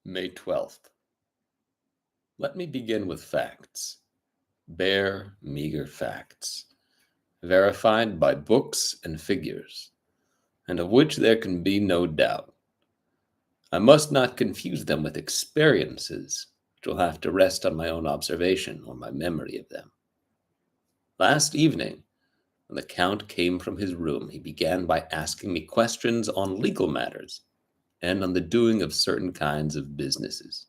May 12th. Let me begin with facts. Bare, meager facts, verified by books and figures, and of which there can be no doubt. I must not confuse them with experiences, which will have to rest on my own observation or my memory of them. Last evening, when the Count came from his room, he began by asking me questions on legal matters and on the doing of certain kinds of businesses.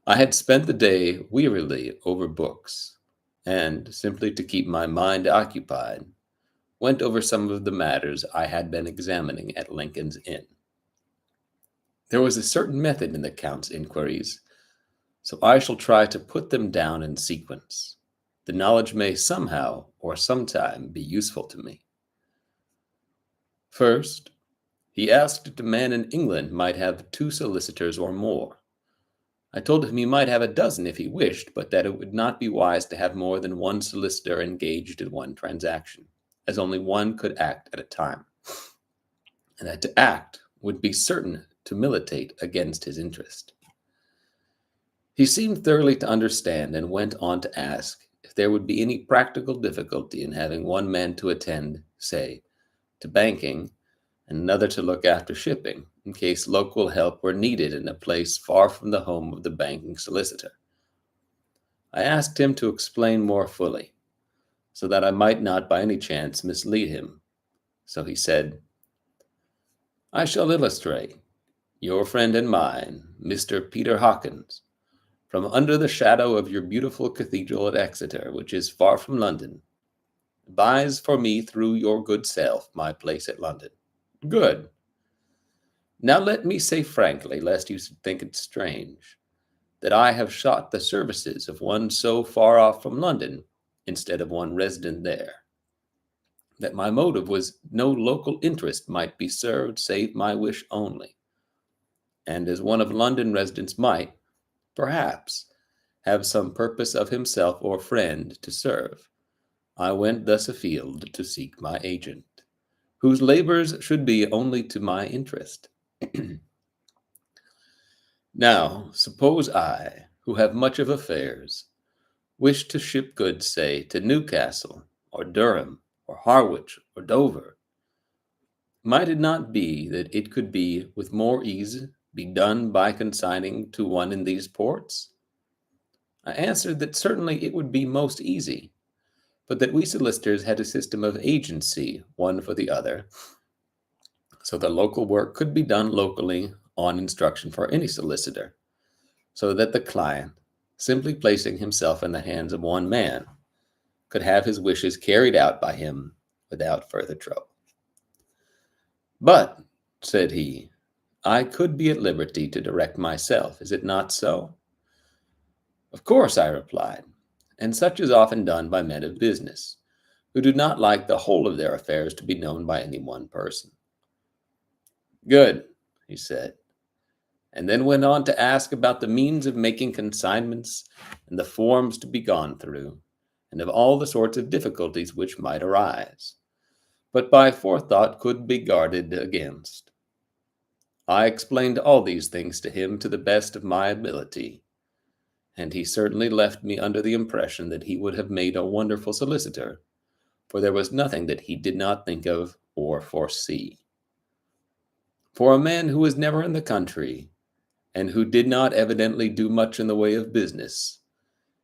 I had spent the day wearily over books, and, simply to keep my mind occupied, went over some of the matters I had been examining at Lincoln's Inn. There was a certain method in the Count's inquiries, so I shall try to put them down in sequence. The knowledge may somehow or sometime be useful to me. First, he asked if a man in England might have 2 solicitors or more. I told him he might have a dozen if he wished, but that it would not be wise to have more than 1 solicitor engaged in one transaction, as only one could act at a time, and that to act would be certain to militate against his interest. He seemed thoroughly to understand, and went on to ask if there would be any practical difficulty in having one man to attend, say, to banking, and another to look after shipping, in case local help were needed in a place far from the home of the banking solicitor. I asked him to explain more fully, so that I might not by any chance mislead him. So he said, "I shall illustrate. Your friend and mine, Mr. Peter Hawkins, from under the shadow of your beautiful cathedral at Exeter, which is far from London, buys for me through your good self my place at London. Good. Now let me say frankly, lest you think it strange, that I have sought the services of one so far off from London, instead of one resident there. That my motive was no local interest might be served, save my wish only. And as one of London residents might, perhaps, have some purpose of himself or friend to serve, I went thus afield to seek my agent, whose labors should be only to my interest. Now, suppose I, who have much of affairs, wish to ship goods, say, to Newcastle, or Durham, or Harwich, or Dover. Might it not be that it could be with more ease be done by consigning to one in these ports? I answered that certainly it would be most easy, but that we solicitors had a system of agency, one for the other, so that local work could be done locally on instruction for any solicitor, so that the client, simply placing himself in the hands of one man, could have his wishes carried out by him without further trouble. But, said he, I could be at liberty to direct myself, is it not so? Of course, I replied, and such is often done by men of business, who do not like the whole of their affairs to be known by any one person. Good, he said, and then went on to ask about the means of making consignments and the forms to be gone through, and of all the sorts of difficulties which might arise, but by forethought could be guarded against. I explained all these things to him to the best of my ability, and he certainly left me under the impression that he would have made a wonderful solicitor, for there was nothing that he did not think of or foresee. For a man who was never in the country, and who did not evidently do much in the way of business,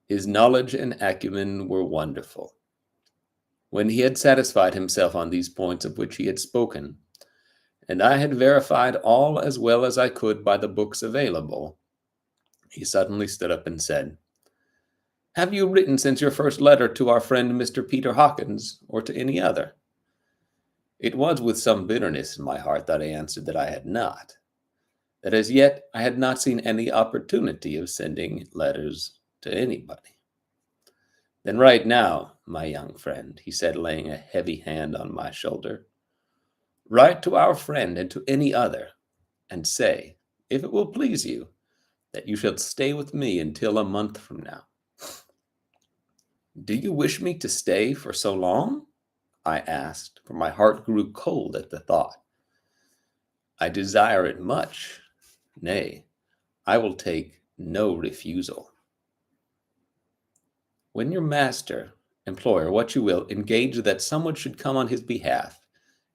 his knowledge and acumen were wonderful. When he had satisfied himself on these points of which he had spoken, and I had verified all as well as I could by the books available, he suddenly stood up and said, "Have you written since your first letter to our friend Mr. Peter Hawkins, or to any other?" It was with some bitterness in my heart that I answered that I had not, that as yet I had not seen any opportunity of sending letters to anybody. "Then write now, my young friend," he said, laying a heavy hand on my shoulder. "Write to our friend and to any other, and say, if it will please you, that you shall stay with me until a month from now." "Do you wish me to stay for so long?" I asked, for my heart grew cold at the thought. I desire it much. Nay, I will take no refusal. When your master, employer, what you will, engaged that someone should come on his behalf,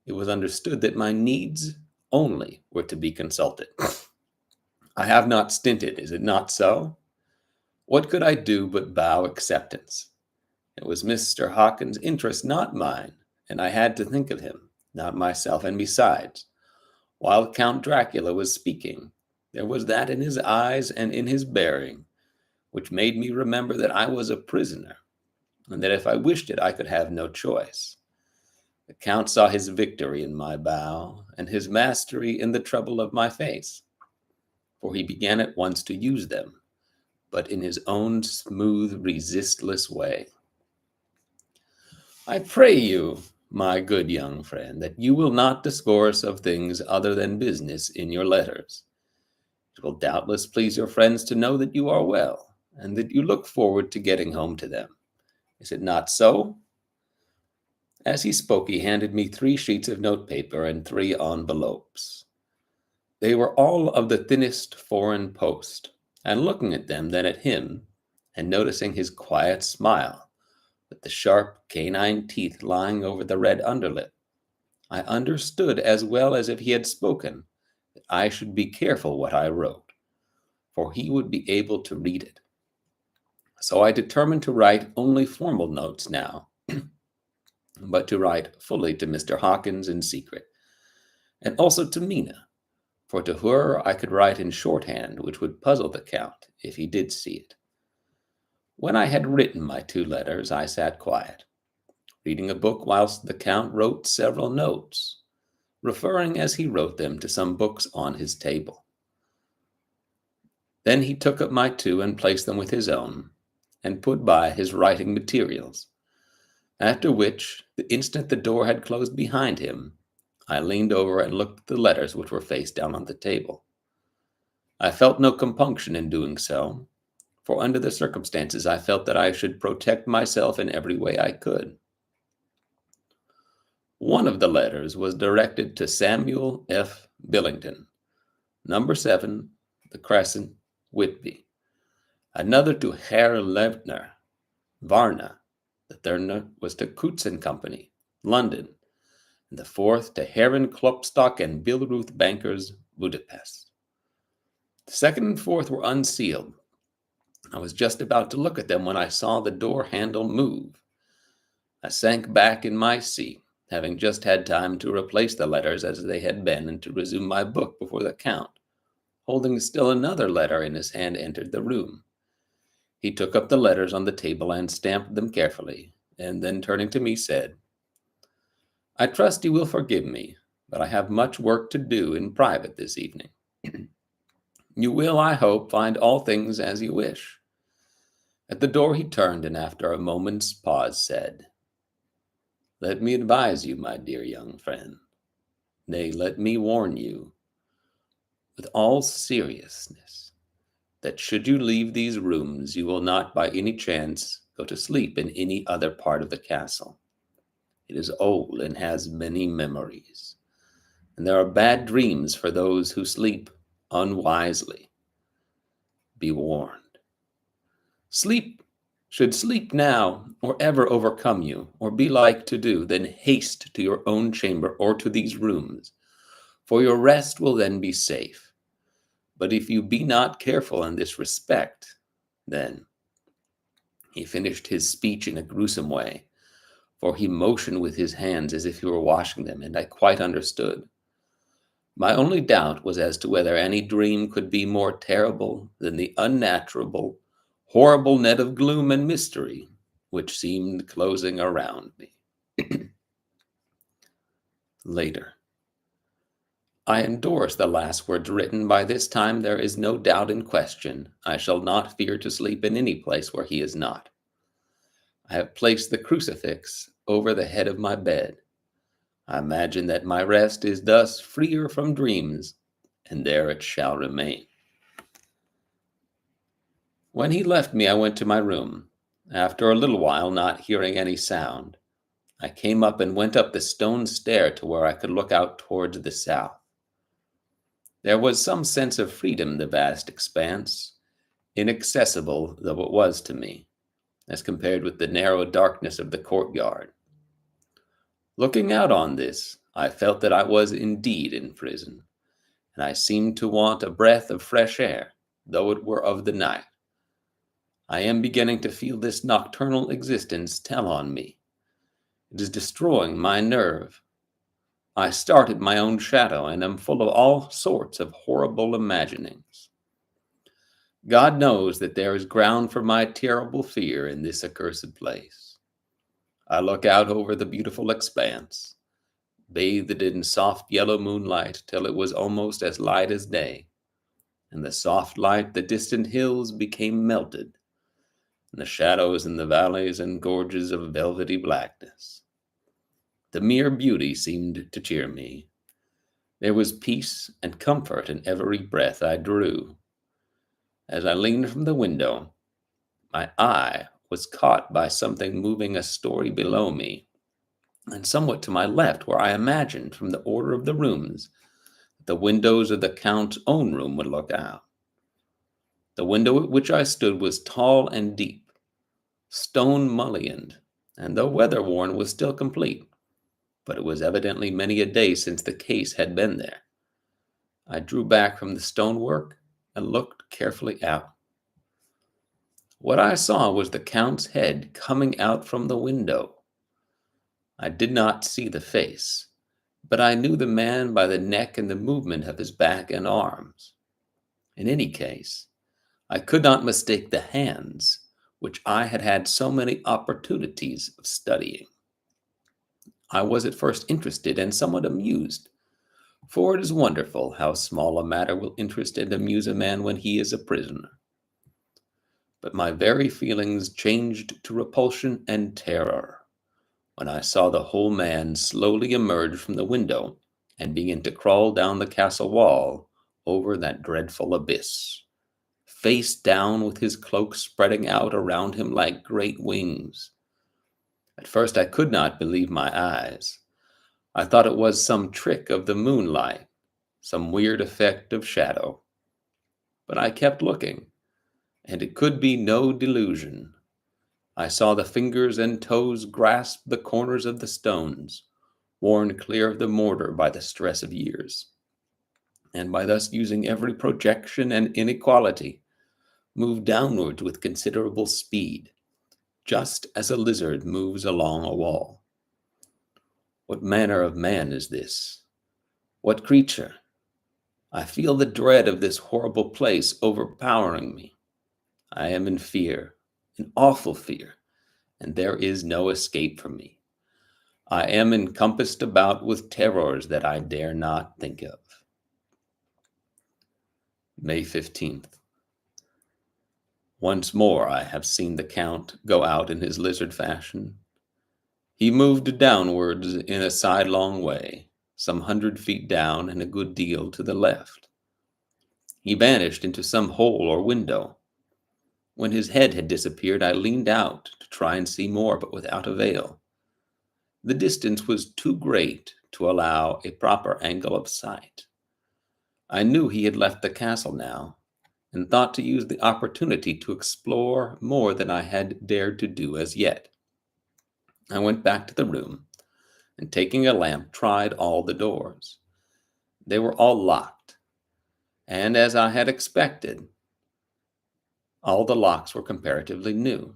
it was understood that my needs only were to be consulted. I have not stinted, is it not so? What could I do but bow acceptance? It was Mr. Hawkins' interest, not mine, and I had to think of him, not myself. And besides, while Count Dracula was speaking, there was that in his eyes and in his bearing which made me remember that I was a prisoner, and that if I wished it, I could have no choice. The Count saw his victory in my bow, and his mastery in the trouble of my face, for he began at once to use them, but in his own smooth, resistless way. I pray you, my good young friend, that you will not discourse of things other than business in your letters. It will doubtless please your friends to know that you are well, and that you look forward to getting home to them. Is it not so? As he spoke, he handed me 3 sheets of notepaper and 3 envelopes. They were all of the thinnest foreign post, and looking at them, then at him, and noticing his quiet smile, with the sharp canine teeth lying over the red underlip, I understood as well as if he had spoken that I should be careful what I wrote, for he would be able to read it. So I determined to write only formal notes now, but to write fully to Mr. Hawkins in secret, and also to Mina, for to her I could write in shorthand, which would puzzle the Count if he did see it. When I had written my 2 letters, I sat quiet, reading a book whilst the Count wrote several notes, referring as he wrote them to some books on his table. Then he took up my 2 and placed them with his own, and put by his writing materials, after which, the instant the door had closed behind him, I leaned over and looked at the letters which were face down on the table. I felt no compunction in doing so, for under the circumstances I felt that I should protect myself in every way I could. One of the letters was directed to Samuel F. Billington, number 7, the Crescent, Whitby. Another to Herr Levner, Varna. The third was to Coutts and Company, London. And the 4th to Herren Klopstock and Billruth Bankers, Budapest. The 2nd and 4th were unsealed. I was just about to look at them when I saw the door handle move. I sank back in my seat, having just had time to replace the letters as they had been and to resume my book before the Count, holding still another letter in his hand, entered the room. He took up the letters on the table and stamped them carefully, and then turning to me said, I trust you will forgive me, but I have much work to do in private this evening. You will, I hope, find all things as you wish. At the door he turned, and after a moment's pause said, Let me advise you, my dear young friend, nay, let me warn you, with all seriousness, that should you leave these rooms, you will not by any chance go to sleep in any other part of the castle. It is old and has many memories, and there are bad dreams for those who sleep unwisely. Be warned. Should sleep now or ever overcome you, or be like to do, then haste to your own chamber or to these rooms, for your rest will then be safe. But if you be not careful in this respect, then, he finished his speech in a gruesome way, for he motioned with his hands as if he were washing them, and I quite understood. My only doubt was as to whether any dream could be more terrible than the unnatural, horrible net of gloom and mystery which seemed closing around me. Later. I endorse the last words written. By this time there is no doubt in question. I shall not fear to sleep in any place where he is not. I have placed the crucifix over the head of my bed. I imagine that my rest is thus freer from dreams, and there it shall remain. When he left me, I went to my room. After a little while, not hearing any sound, I came up and went up the stone stair to where I could look out towards the south. There was some sense of freedom in the vast expanse, inaccessible though it was to me, as compared with the narrow darkness of the courtyard. Looking out on this, I felt that I was indeed in prison, and I seemed to want a breath of fresh air, though it were of the night. I am beginning to feel this nocturnal existence tell on me. It is destroying my nerve. I start at my own shadow and am full of all sorts of horrible imaginings. God knows that there is ground for my terrible fear in this accursed place. I look out over the beautiful expanse, bathed in soft yellow moonlight till it was almost as light as day. In the soft light the distant hills became melted, and the shadows in the valleys and gorges of velvety blackness. The mere beauty seemed to cheer me. There was peace and comfort in every breath I drew. As I leaned from the window, my eye was caught by something moving a story below me, and somewhat to my left, where I imagined, from the order of the rooms, that the windows of the Count's own room would look out. The window at which I stood was tall and deep, stone mullioned, and though weather-worn, was still complete, but it was evidently many a day since the case had been there. I drew back from the stonework and looked carefully out. What I saw was the Count's head coming out from the window. I did not see the face, but I knew the man by the neck and the movement of his back and arms. In any case, I could not mistake the hands, which I had had so many opportunities of studying. I was at first interested and somewhat amused, for it is wonderful how small a matter will interest and amuse a man when he is a prisoner. But my very feelings changed to repulsion and terror when I saw the whole man slowly emerge from the window and begin to crawl down the castle wall over that dreadful abyss, face down, with his cloak spreading out around him like great wings. At first I could not believe my eyes. I thought it was some trick of the moonlight, some weird effect of shadow. But I kept looking, and it could be no delusion. I saw the fingers and toes grasp the corners of the stones, worn clear of the mortar by the stress of years, and by thus using every projection and inequality, move downwards with considerable speed, just as a lizard moves along a wall. What manner of man is this? What creature? I feel the dread of this horrible place overpowering me. I am in fear, in awful fear, and there is no escape from me. I am encompassed about with terrors that I dare not think of. May 15th. Once more I have seen the Count go out in his lizard fashion. He moved downwards in a sidelong way, some 100 feet down and a good deal to the left. He vanished into some hole or window. When his head had disappeared, I leaned out to try and see more, but without avail. The distance was too great to allow a proper angle of sight. I knew he had left the castle now, and thought to use the opportunity to explore more than I had dared to do as yet. I went back to the room, and taking a lamp, tried all the doors. They were all locked, and as I had expected, all the locks were comparatively new.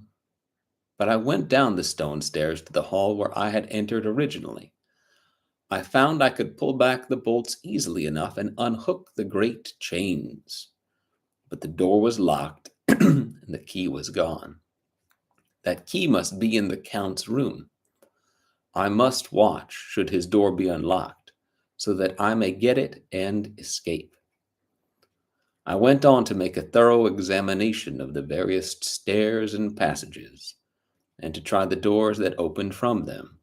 But I went down the stone stairs to the hall where I had entered originally. I found I could pull back the bolts easily enough and unhook the great chains. But the door was locked, and the key was gone. That key must be in the Count's room. I must watch, should his door be unlocked, so that I may get it and escape. I went on to make a thorough examination of the various stairs and passages, and to try the doors that opened from them.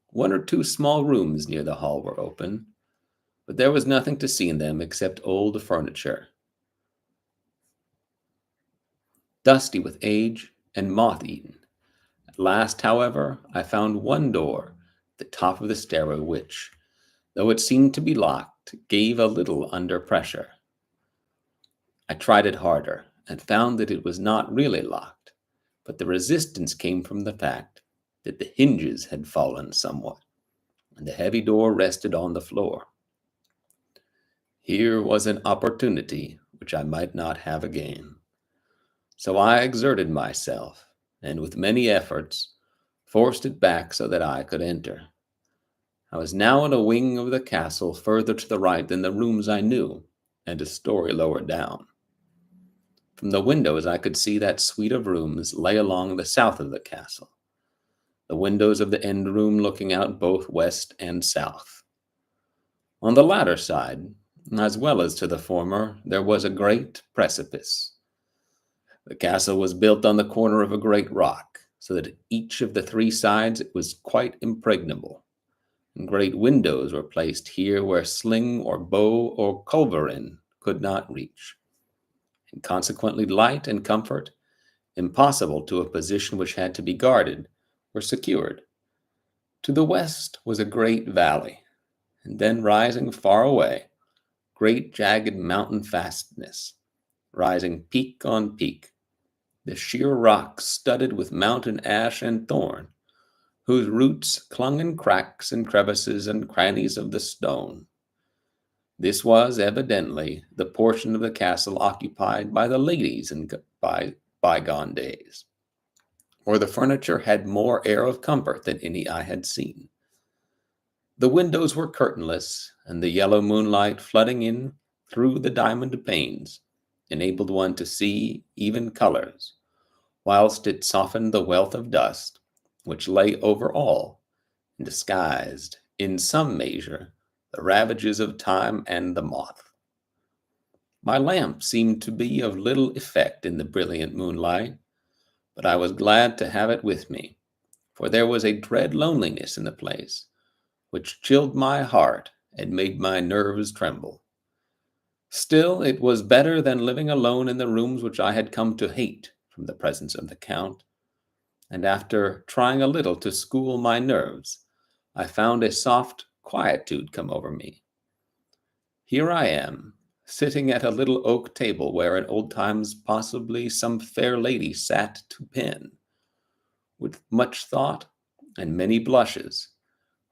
1 or 2 small rooms near the hall were open, but there was nothing to see in them except old furniture, dusty with age and moth-eaten. At last, however, I found one door at the top of the stairway which, though it seemed to be locked, gave a little under pressure. I tried it harder and found that it was not really locked, but the resistance came from the fact that the hinges had fallen somewhat, and the heavy door rested on the floor. Here was an opportunity which I might not have again. So I exerted myself, and with many efforts, forced it back so that I could enter. I was now in a wing of the castle further to the right than the rooms I knew, and a story lower down. From the windows I could see that suite of rooms lay along the south of the castle, the windows of the end room looking out both west and south. On the latter side, as well as to the former, there was a great precipice. The castle was built on the corner of a great rock, so that at each of the three sides it was quite impregnable, and great windows were placed here where sling or bow or culverin could not reach, and consequently light and comfort, impossible to a position which had to be guarded, were secured. To the west was a great valley, and then rising far away, great jagged mountain fastness, rising peak on peak, the sheer rocks studded with mountain ash and thorn, whose roots clung in cracks and crevices and crannies of the stone. This was evidently the portion of the castle occupied by the ladies in bygone days, or the furniture had more air of comfort than any I had seen. The windows were curtainless, and the yellow moonlight flooding in through the diamond panes enabled one to see even colors, whilst it softened the wealth of dust which lay over all, and disguised, in some measure, the ravages of time and the moth. My lamp seemed to be of little effect in the brilliant moonlight, but I was glad to have it with me, for there was a dread loneliness in the place, which chilled my heart and made my nerves tremble. Still, it was better than living alone in the rooms which I had come to hate from the presence of the Count, and after trying a little to school my nerves, I found a soft quietude come over me. Here I am, sitting at a little oak table where in old times possibly some fair lady sat to pen, with much thought and many blushes,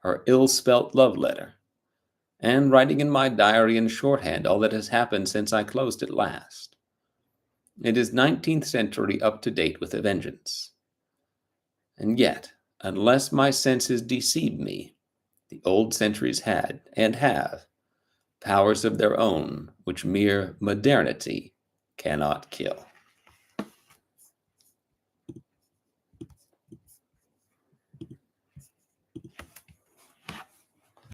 her ill-spelt love letter, and writing in my diary in shorthand all that has happened since I closed it last. It is 19th century up to date with a vengeance. And yet, unless my senses deceive me, the old centuries had, and have, powers of their own which mere modernity cannot kill.